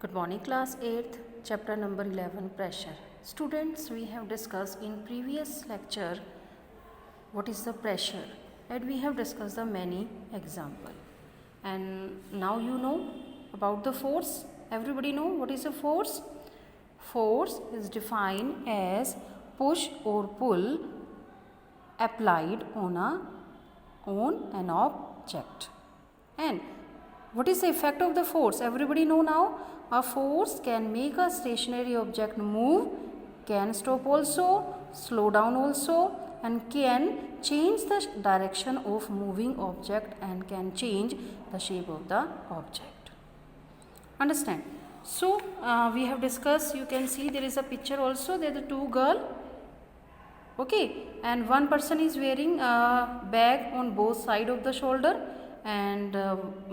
Good morning, class 8th, chapter number 11, pressure. Students, we have discussed in previous lecture what is the pressure, and we have discussed the many example. And now you know about the force. Everybody know what is a force? Force is defined as push or pull applied on an object. And what is the effect of the force? Everybody know now. A force can make a stationary object move, can stop also, slow down also, and can change the direction of moving object and can change the shape of the object. Understand? So we have discussed, you can see there is a picture also, there are two girls. Okay, and one person is wearing a bag on both side of the shoulder, and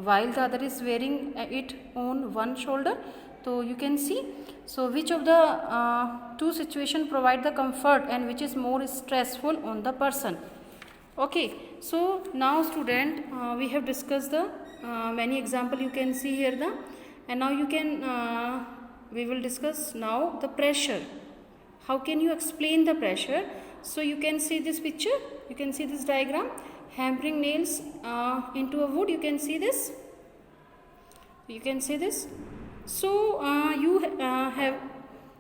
while the other is wearing it on one shoulder. So you can see, so which of the two situation provide the comfort and which is more stressful on the person. Okay, so now student, we have discussed the many example you can see here the, and now you can we will discuss now the pressure. How can you explain the pressure? So you can see this picture, you can see this diagram, hammering nails into a wood. You can see this, you can see this. So you have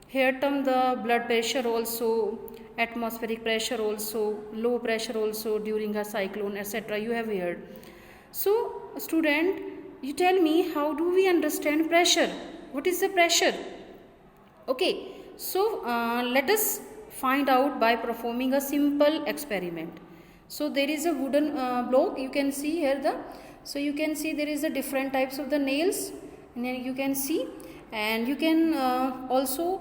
here term the blood pressure also, atmospheric pressure also, low pressure also during a cyclone, etc. you have heard. So student, you tell me, how do we understand pressure? What is the pressure? Okay, so let us find out by performing a simple experiment. So there is a wooden block, you can see here the, so you can see there is a different types of the nails, and you can see, and you can also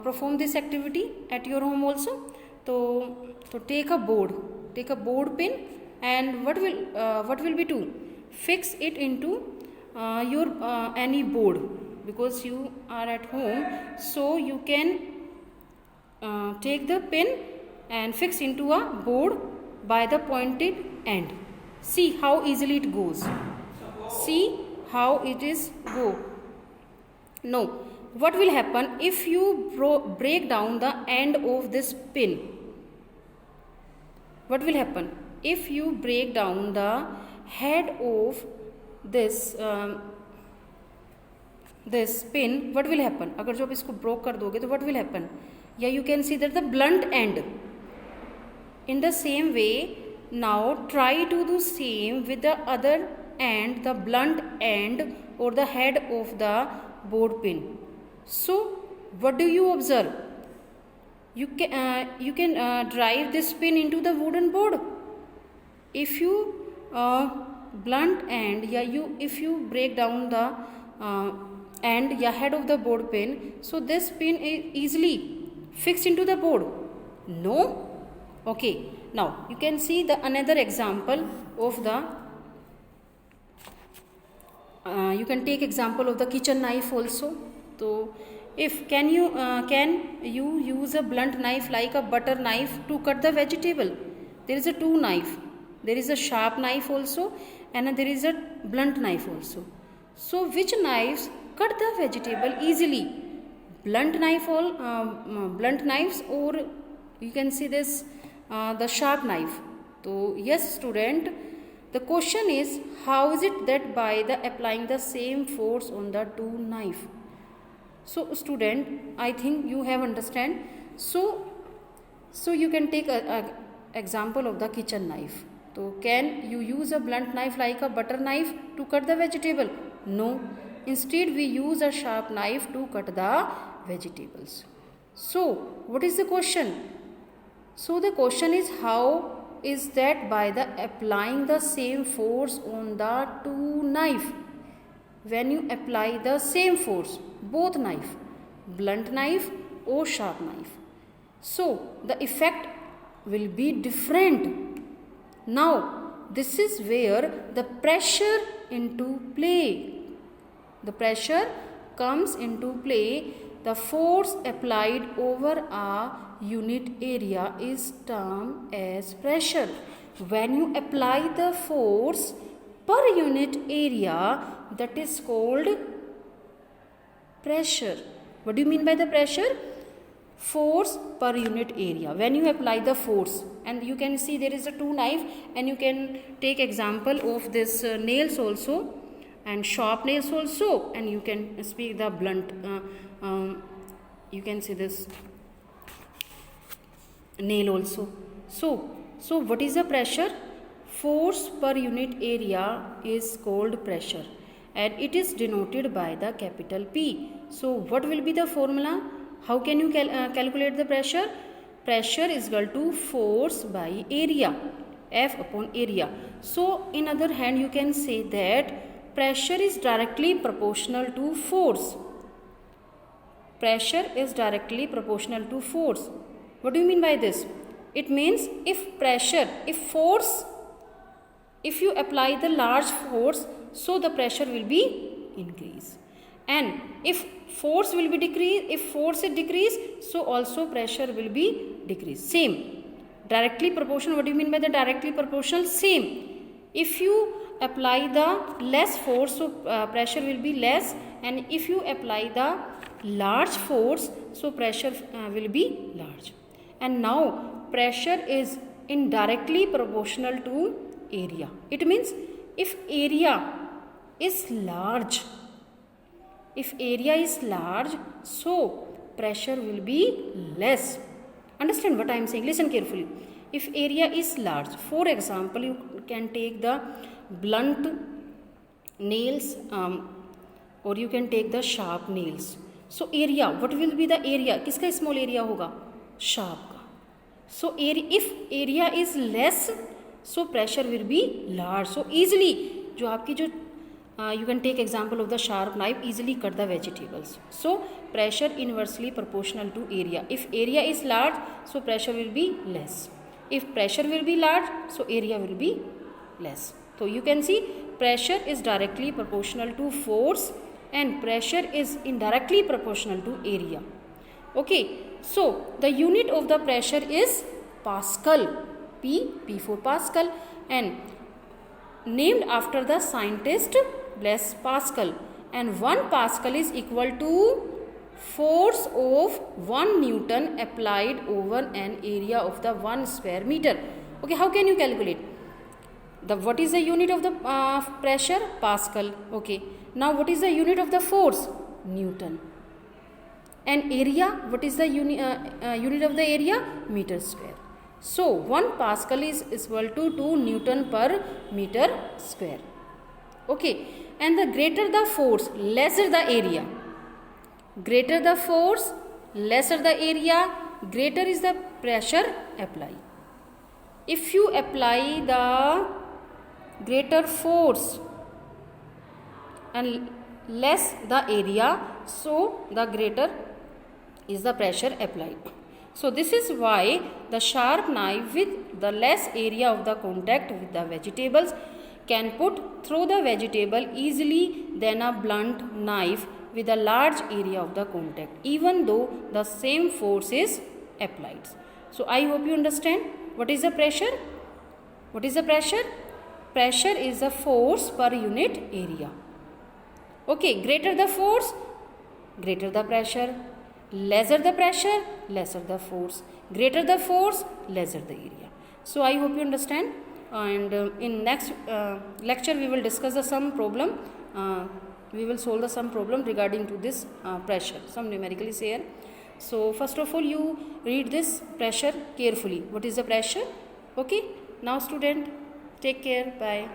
perform this activity at your home also. So take a board pin, and what will be do? Fix it into your any board, because you are at home, so you can take the pin and fix into a board by the pointed end. See how easily it goes. See how it is go. No, what will happen if you break down the end of this pin? What will happen if you break down the head of this this pin? What will happen? अगर जो आप इसको broke कर दोगे तो what will happen? Yeah, you can see that the blunt end. In the same way, now try to do same with the other end, the blunt end or the head of the board pin. So what do you observe? You can drive this pin into the wooden board. If you blunt end, if you break down the end, head of the board pin, so this pin is easily fixed into the board. No. Okay, now you can see the another example of the you can take example of the kitchen knife also. So if can you use a blunt knife like a butter knife to cut the vegetable? There is a two knife, there is a sharp knife also, and there is a blunt knife also. So which knives cut the vegetable easily? Blunt knife or blunt knives, or you can see this the sharp knife. So yes student, the question is, how is it that by the applying the same force on the two knife? So student, I think you have understand. So you can take a example of the kitchen knife. So can you use a blunt knife like a butter knife to cut the vegetable? No. Instead we use a sharp knife to cut the vegetables. So what is the question? So the question is, how is that by the applying the same force on the two knife? When you apply the same force, both knife, blunt knife or sharp knife, so the effect will be different. Now this is where the pressure into play. The pressure comes into play. The force applied over a unit area is termed as pressure. When you apply the force per unit area, that is called Pressure. What do you mean by the pressure? Force per unit area. When you apply the force, and you can see there is a two knife, and you can take example of this nails also, and sharp nails also, and you can speak the blunt. You can see this nail also. So what is the pressure? Force per unit area is called pressure, and it is denoted by the capital P. So what will be the formula? How can you calculate the pressure? Pressure is equal to force by area, F upon area. So in other hand, you can say that pressure is directly proportional to force. Pressure is directly proportional to force. What do you mean by this? It means if you apply the large force, so the pressure will be increase, and if force will be decrease, if force is decrease, so also pressure will be decrease. Same, directly proportional. What do you mean by the directly proportional? Same, if you apply the less force, so pressure will be less, and if you apply the large force, so pressure will be large. And now pressure is indirectly proportional to area. It means if area is large, so pressure will be less. Understand what I am saying? Listen carefully. If area is large, for example, you can take the blunt nails, or you can take the sharp nails. So area, what will be the area? किसका small area होगा? Sharp का. So if area is less, so pressure will be large. So easily, जो आपकी जो you can take example of the sharp knife, easily cut the vegetables. So pressure inversely proportional to area. If area is large, so pressure will be less. If pressure will be large, so area will be less. So you can see pressure is directly proportional to force, and pressure is indirectly proportional to area. Okay, so the unit of the pressure is Pascal, P for Pascal, and named after the scientist Blaise Pascal, and 1 Pascal is equal to force of 1 Newton applied over an area of the 1 square meter. Okay, how can you calculate? What is the unit of the pressure? Pascal. Okay, now what is the unit of the force? Newton. And area, what is the unit of the area? Meter square. So 1 Pascal is equal to 2 Newton per meter square. Okay, and the greater the force, lesser the area. Greater the force, lesser the area, greater is the pressure applied. If you apply the greater force and less the area, so the greater is the pressure applied. So this is why the sharp knife with the less area of the contact with the vegetables can put through the vegetable easily than a blunt knife with a large area of the contact, even though the same force is applied. So I hope you understand. What is the pressure? What is the pressure? Pressure is the force per unit area. Okay, greater the force, greater the pressure. Lesser the pressure, lesser the force. Greater the force, lesser the area. So I hope you understand. And in next lecture we will discuss the sum problem. We will solve the sum problem regarding to this pressure. Some numerical is here. So first of all, you read this pressure carefully. What is the pressure? Okay. Now student, take care. Bye.